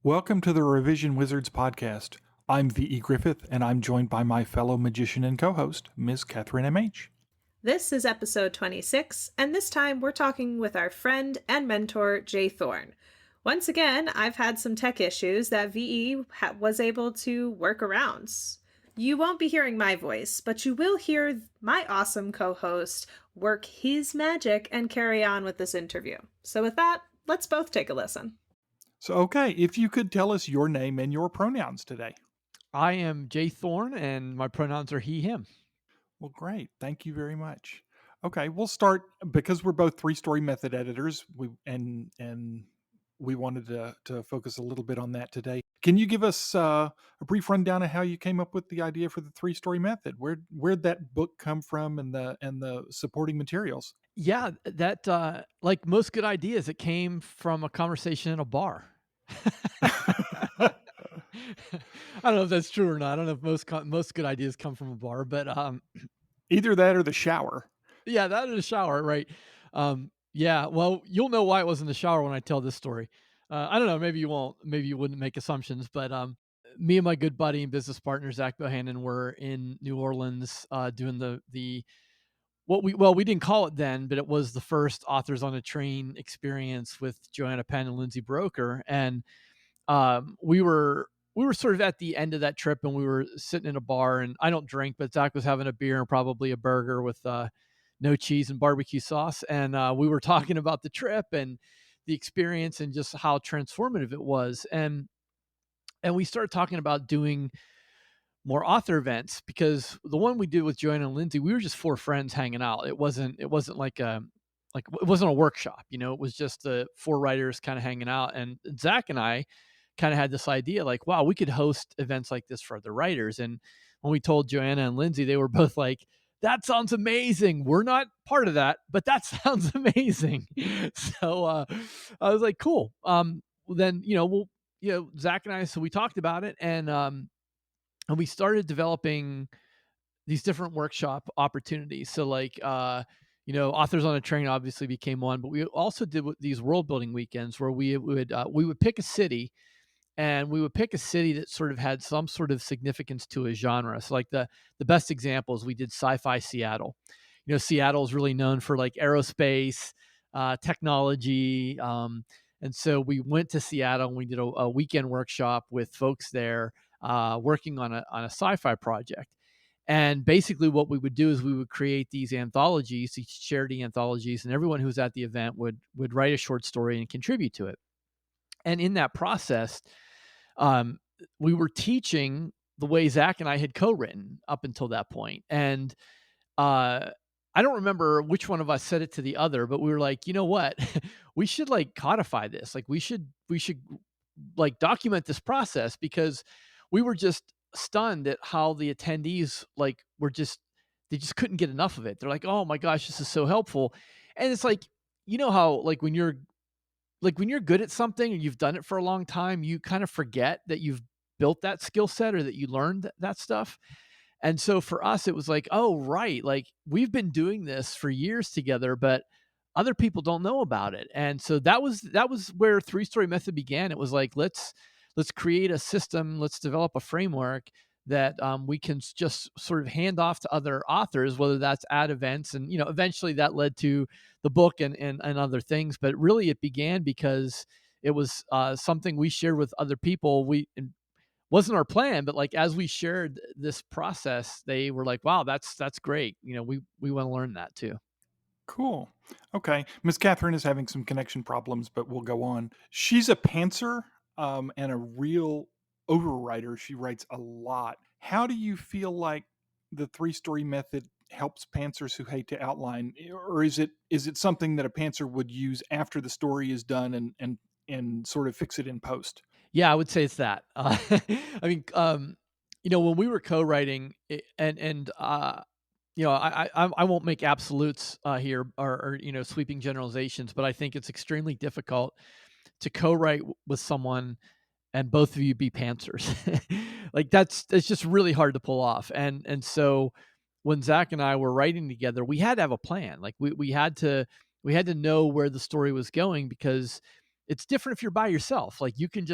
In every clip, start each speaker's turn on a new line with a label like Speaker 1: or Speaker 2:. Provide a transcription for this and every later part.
Speaker 1: Welcome to the Revision Wizards podcast. I'm V.E. Griffith, and I'm joined by my fellow magician and co-host, Ms. Catherine M.H.
Speaker 2: This is episode 26, and this time we're talking with our friend and mentor, Jay Thorn. Once again, I've had some tech issues that VE was able to work around. You won't be hearing my voice, but you will hear my awesome co-host work his magic and carry on with this interview. So with that, let's both take a listen.
Speaker 1: So, if you could tell us your name and your pronouns today.
Speaker 3: I am Jay Thorn, and my pronouns are he, him.
Speaker 1: Well, great. Thank you very much. Okay, we'll start because we're both three-story method editors. We wanted to focus a little bit on that today. Can you give us a brief rundown of how you came up with the idea for the three-story method? Where'd that book come from, and the supporting materials?
Speaker 3: Yeah, that like most good ideas, it came from a conversation in a bar. I don't know if that's true or not. I don't know if most good ideas come from a bar, but
Speaker 1: Either that or the shower.
Speaker 3: yeah, that in the shower, right? Yeah, well, you'll know why it was in the shower when I tell this story. I don't know, maybe you won't, maybe you wouldn't make assumptions, but me and my good buddy and business partner Zach Bohannon were in New Orleans doing the we didn't call it then, but it was the first authors on a train experience with Joanna Penn and Lindsay Broker, and we were sort of at the end of that trip, and we were sitting in a bar, and I don't drink, but Zach was having a beer and probably a burger with no cheese and barbecue sauce, and we were talking about the trip and the experience and just how transformative it was, and we started talking about doing more author events because the one we did with Joanna and Lindsay, we were just four friends hanging out. It wasn't like it wasn't a workshop, it was just the four writers kind of hanging out. And Zach and I kind of had this idea like, wow, we could host events like this for other writers. And when we told Joanna and Lindsay, they were both like, that sounds amazing. We're not part of that, but that sounds amazing. So I was like, cool. Well, then, Zach and I, so we talked about it, and we started developing these different workshop opportunities. So like, authors on a train obviously became one, but we also did these world building weekends where we would pick a city, and we would pick a city that sort of had some sort of significance to a genre. So like the best examples, we did sci-fi Seattle. Seattle is really known for like aerospace, technology. And so we went to Seattle and we did a weekend workshop with folks there working on a sci-fi project. And basically, what we would do is we would create these anthologies, these charity anthologies, and everyone who was at the event would write a short story and contribute to it. And in that process, um, we were teaching the way Zach and I had co-written up until that point. And uh, I don't remember which one of us said it to the other, but we were like, you know what, we should like codify this. Like we should like document this process, because we were just stunned at how the attendees like they just couldn't get enough of it. They're like, oh my gosh, this is so helpful. And it's like, how like when you're good at something and you've done it for a long time, you kind of forget that you've built that skill set or that you learned that stuff. And so for us, it was like, oh, right. Like we've been doing this for years together, but other people don't know about it. And so that was where three story method began. It was like, let's create a system. Let's develop a framework that we can just sort of hand off to other authors, whether that's at events. And, eventually that led to the book and other things. But really it began because it was something we shared with other people. Wasn't our plan, but like as we shared this process, they were like, "Wow, that's great. We want to learn that too."
Speaker 1: Cool. Okay. Miss Catherine is having some connection problems, but we'll go on. She's a pantser and a real overwriter. She writes a lot. How do you feel like the three-story method helps pantsers who hate to outline, or is it something that a pantser would use after the story is done and sort of fix it in post?
Speaker 3: Yeah, I would say it's that. I mean, when we were co-writing, I won't make absolutes here or sweeping generalizations, but I think it's extremely difficult to co-write with someone and both of you be pantsers. Like it's just really hard to pull off. And so when Zach and I were writing together, we had to have a plan. Like we had to know where the story was going, because It's different if you're by yourself. Like you can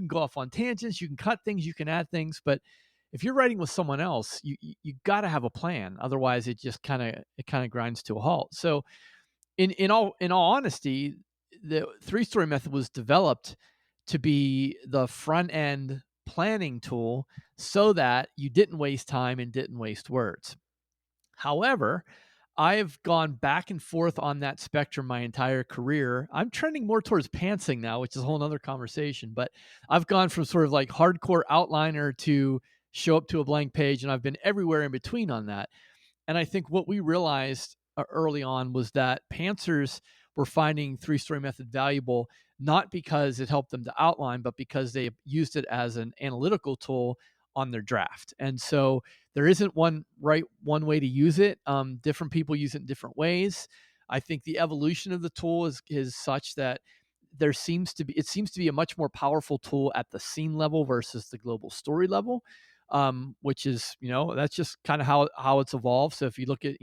Speaker 3: go off on tangents, you can cut things, you can add things, but if you're writing with someone else, you got to have a plan. Otherwise, it kind of grinds to a halt. So in all honesty, the three story method was developed to be the front end planning tool so that you didn't waste time and didn't waste words. However, I've gone back and forth on that spectrum my entire career. I'm trending more towards pantsing now, which is a whole nother conversation. But I've gone from sort of like hardcore outliner to show up to a blank page, and I've been everywhere in between on that. And I think what we realized early on was that pantsers were finding three story method valuable, not because it helped them to outline, but because they used it as an analytical tool on their draft. And so there isn't one way to use it. Different people use it in different ways. I think the evolution of the tool is such that it seems to be a much more powerful tool at the scene level versus the global story level, which is, that's just kind of how it's evolved. So if you look at,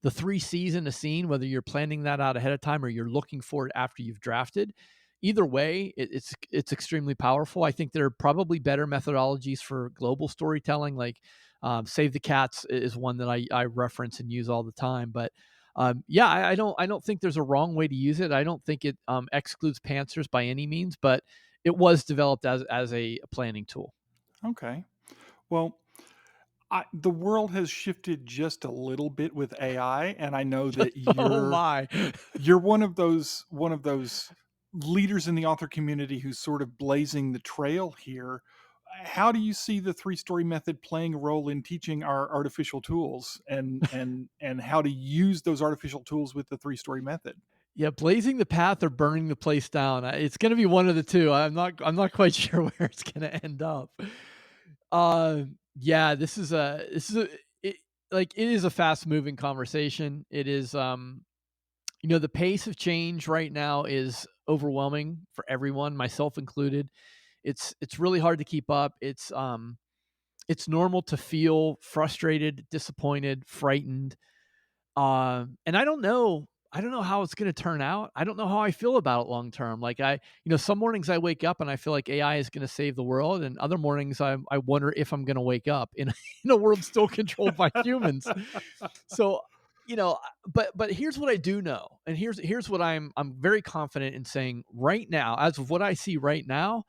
Speaker 3: the three C's in a scene, whether you're planning that out ahead of time or you're looking for it after you've drafted, either way, it's extremely powerful. I think there are probably better methodologies for global storytelling, like Save the Cats is one that I reference and use all the time. But yeah, I don't think there's a wrong way to use it. I don't think it excludes pantsers by any means, but it was developed as a planning tool.
Speaker 1: Okay. Well, the world has shifted just a little bit with AI, and I know that
Speaker 3: Oh my.
Speaker 1: you're one of those leaders in the author community who's sort of blazing the trail here. How do you see the three-story method playing a role in teaching our artificial tools, and how to use those artificial tools with the three-story method?
Speaker 3: Yeah, blazing the path or burning the place down. It's going to be one of the two. I'm not quite sure where it's going to end up. Yeah, this is a it, like it is a fast moving conversation. It is the pace of change right now is overwhelming for everyone, myself included. It's really hard to keep up. It's normal to feel frustrated, disappointed, frightened, and I don't know how it's going to turn out. I don't know how I feel about it long term. Like some mornings I wake up and I feel like AI is going to save the world, and other mornings I wonder if I'm going to wake up in in a world still controlled by humans. So, but here's what I do know, and here's what I'm very confident in saying right now, as of what I see right now,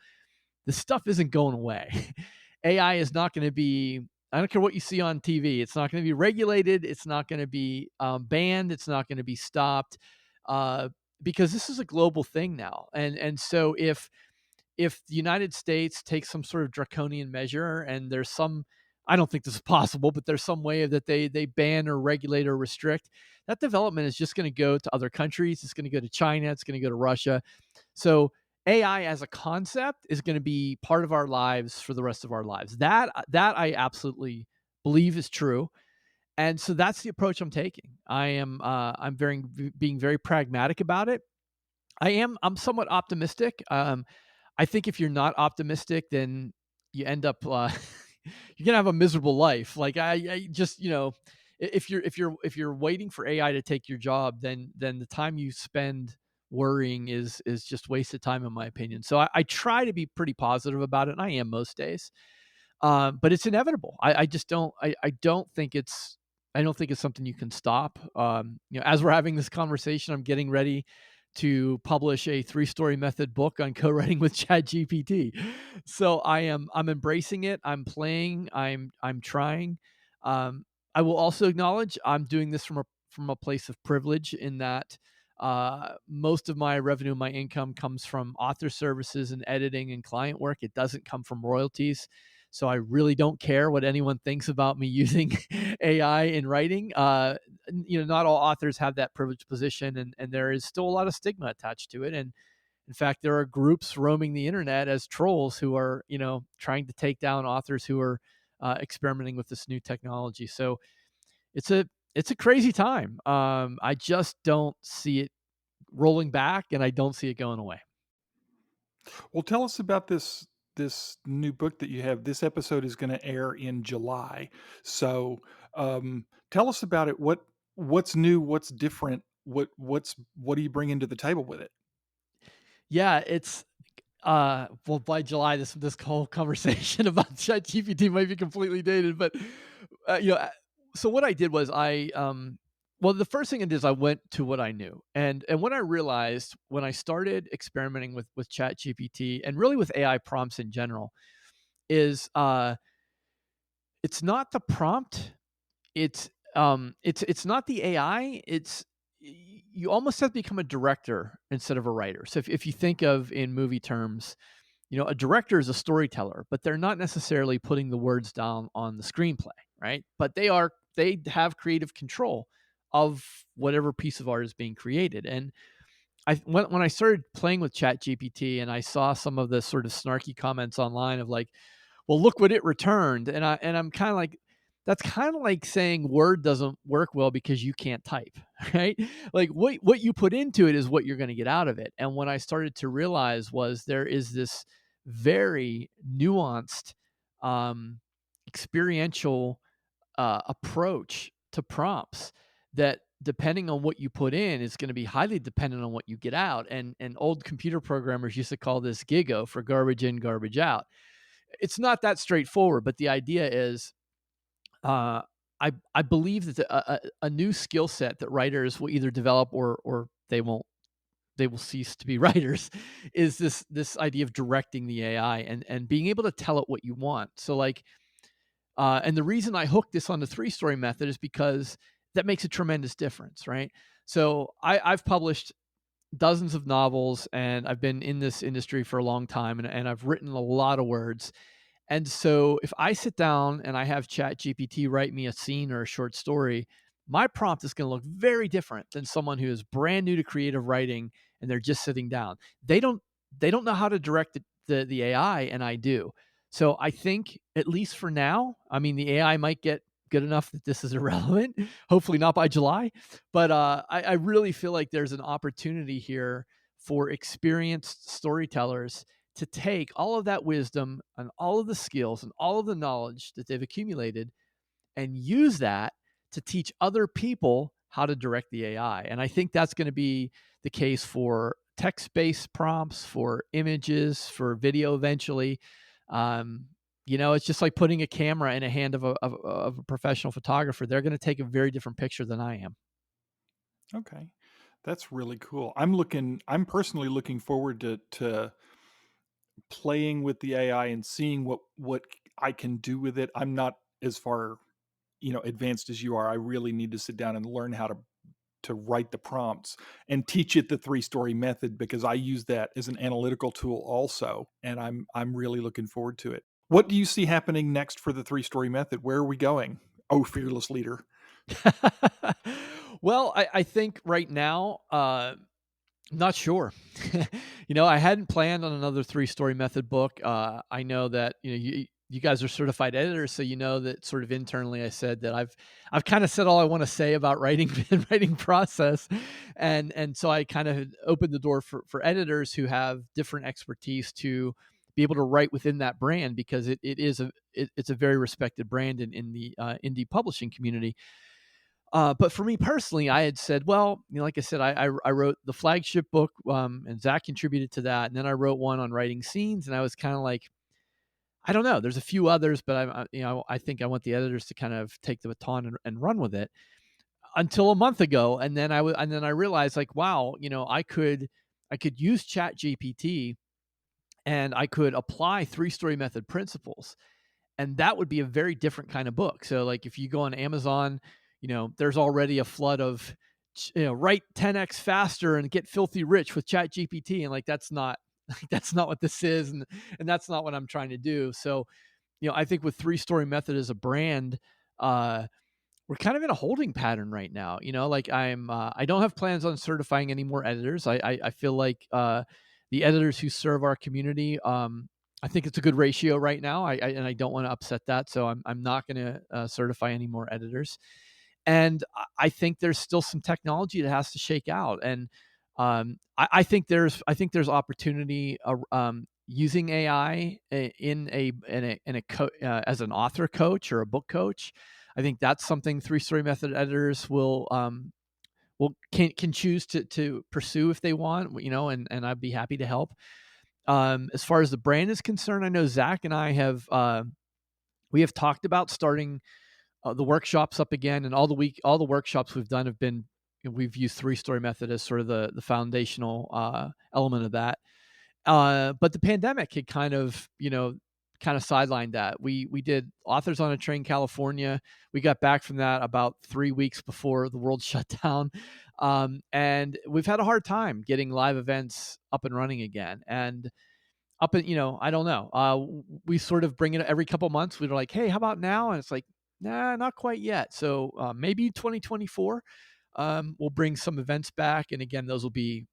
Speaker 3: this stuff isn't going away. AI is not going to be, I don't care what you see on TV. It's not going to be regulated. It's not going to be banned. It's not going to be stopped uh, because this is a global thing now. And so if the United States takes some sort of draconian measure and there's some, I don't think this is possible, but there's some way that they ban or regulate or restrict, that development is just going to go to other countries. It's going to go to China. It's going to go to Russia. So AI as a concept is going to be part of our lives for the rest of our lives. That I absolutely believe is true, and so that's the approach I'm taking. I'm very being very pragmatic about it. I'm somewhat optimistic. I think if you're not optimistic, then you end up you're gonna have a miserable life. Like I just if you're waiting for AI to take your job, then the time you spend worrying is just wasted time in my opinion. So I try to be pretty positive about it, and I am most days. But it's inevitable. I just don't. I don't think it's. I don't think it's something you can stop. As we're having this conversation, I'm getting ready to publish a three-story method book on co-writing with ChatGPT. So I'm embracing it. I'm playing. I'm trying. I will also acknowledge I'm doing this from a place of privilege in that most of my revenue, my income comes from author services and editing and client work. It doesn't come from royalties. So I really don't care what anyone thinks about me using AI in writing. Not all authors have that privileged position, and there is still a lot of stigma attached to it. And in fact, there are groups roaming the internet as trolls who are, trying to take down authors who are experimenting with this new technology. So it's a it's a crazy time. I just don't see it rolling back, and I don't see it going away.
Speaker 1: Well, tell us about this new book that you have. This episode is going to air in July, so tell us about it. What's new? What's different? What do you bring into the table with it?
Speaker 3: Yeah, it's well, by July, this whole conversation about ChatGPT might be completely dated, but you know, so what I did was well, the first thing I did is I went to what I knew, and what I realized when I started experimenting with ChatGPT and really with AI prompts in general is it's not the prompt, it's not the AI, you almost have to become a director instead of a writer. So if you think of in movie terms, a director is a storyteller, but they're not necessarily putting the words down on the screenplay, right? But they have creative control of whatever piece of art is being created. And when I started playing with ChatGPT and I saw some of the sort of snarky comments online of like, well, look what it returned. I'm kind of like, that's kind of like saying Word doesn't work well because you can't type, right? Like what you put into it is what you're going to get out of it. And what I started to realize was there is this very nuanced, um, experiential approach to prompts that depending on what you put in is going to be highly dependent on what you get out. And old computer programmers used to call this GIGO for garbage in, garbage out. It's not that straightforward, but the idea is, uh, I believe that a new skill set that writers will either develop or they will cease to be writers is this idea of directing the AI and being able to tell it what you want. So like, and the reason I hooked this on the three-story method is because that makes a tremendous difference, right? So I've published dozens of novels and I've been in this industry for a long time and I've written a lot of words. And so if I sit down and I have ChatGPT write me a scene or a short story, my prompt is going to look very different than someone who is brand new to creative writing and they're just sitting down. They don't they don't know how to direct the AI and I do. So I think at least for now, I mean the AI might get good enough that this is irrelevant. Hopefully not by July, but I really feel like there's an opportunity here for experienced storytellers to take all of that wisdom and all of the skills and all of the knowledge that they've accumulated and use that to teach other people how to direct the AI. And I think that's going to be the case for text-based prompts, for images, for video eventually. Um, it's just like putting a camera in a hand of a professional photographer. They're going to take a very different picture than I am.
Speaker 1: Okay. That's really cool. I'm personally looking forward to playing with the AI and seeing what I can do with it. I'm not as far, advanced as you are. I really need to sit down and learn how to write the prompts and teach it the three-story method because I use that as an analytical tool also, and I'm really looking forward to it. What do you see happening next for the three-story method? Where are we going? Oh, fearless leader.
Speaker 3: Well, I think right now, not sure. I hadn't planned on another three-story method book. I know that you guys are certified editors, so you know that sort of internally I said that I've kind of said all I want to say about writing and writing process, and so I kind of opened the door for editors who have different expertise to be able to write within that brand because it's a very respected brand in the indie publishing community. But for me personally, I had said, well, like I said, I wrote the flagship book, and Zach contributed to that, and then I wrote one on writing scenes, and I was kind of like, I don't know. There's a few others, but I think I want the editors to kind of take the baton and run with it until a month ago, and then I realized like, wow, I could use Chat GPT and I could apply three-story method principles and that would be a very different kind of book. So like if you go on Amazon, there's already a flood of write 10x faster and get filthy rich with Chat GPT, and like that's not that's not what this is, and that's not what I'm trying to do. So I think with three-story method as a brand, we're kind of in a holding pattern right now. Like I don't have plans on certifying any more editors. I feel like the editors who serve our community, I think it's a good ratio right now. And I don't want to upset that, so I'm not going to certify any more editors. And I think there's still some technology that has to shake out, and I think there's opportunity using AI as an author coach or a book coach. I think that's something three-story method editors will will can choose to pursue if they want, and I'd be happy to help. As far as the brand is concerned, I know Zach and I have we have talked about starting the workshops up again, and all the workshops we've done have been, we've used three story method as sort of the foundational element of that. But the pandemic had kind of sidelined that. We did Authors on a Train California. We got back from that about 3 weeks before the world shut down, and we've had a hard time getting live events up and running again. And up and I don't know. We sort of bring it every couple months. We're like, hey, how about now? And it's like, nah, not quite yet. So maybe 2024, we'll bring some events back, and again, those will be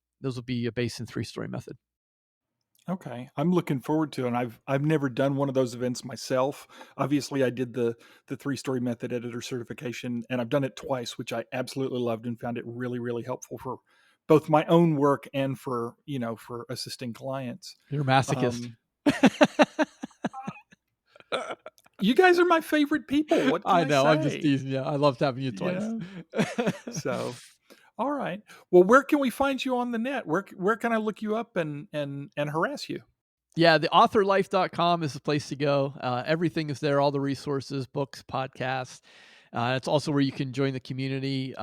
Speaker 3: based in three story method.
Speaker 1: Okay, I'm looking forward to it, and I've never done one of those events myself. Obviously, I did the three-story method editor certification, and I've done it twice, which I absolutely loved and found it really, really helpful for both my own work and for, for assisting clients.
Speaker 3: You're a masochist.
Speaker 1: Um, you guys are my favorite people. What can
Speaker 3: I
Speaker 1: I
Speaker 3: know. I'm just
Speaker 1: say?
Speaker 3: teasing you. I loved having you
Speaker 1: You
Speaker 3: twice.
Speaker 1: know? So, all right. Well, where can we find you on the net? Where can I look you up and harass you?
Speaker 3: Yeah, the authorlife.com is the place to go. Everything is there, all the resources, books, podcasts. It's also where you can join the community.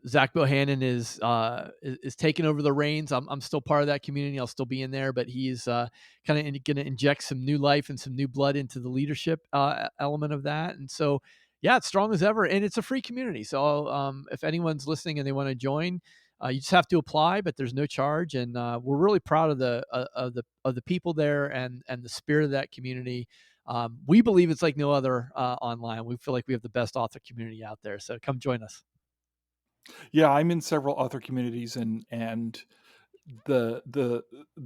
Speaker 3: Zach Bohannon is taking over the reins. I'm still part of that community. I'll still be in there, but he's kind of going to inject some new life and some new blood into the leadership element of that. And so, yeah, it's strong as ever, and it's a free community. So, if anyone's listening and they want to join, you just have to apply, but there's no charge, and we're really proud of the people there and the spirit of that community. We believe it's like no other online. We feel like we have the best author community out there. So come join us.
Speaker 1: Yeah, I'm in several author communities, and the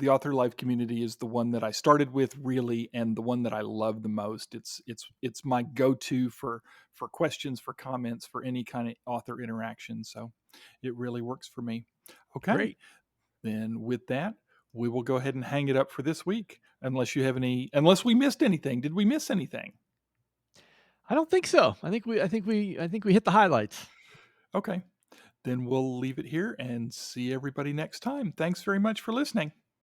Speaker 1: author life community is the one that I started with, really, and the one that I love the most. It's my go-to for questions, for comments, for any kind of author interaction. So it really works for me. Okay,
Speaker 3: Great.
Speaker 1: then with that, we will go ahead and hang it up for this week. Unless we missed anything. Did we miss anything?
Speaker 3: I don't think so. I think we hit the highlights.
Speaker 1: Okay, then we'll leave it here and see everybody next time. Thanks very much for listening.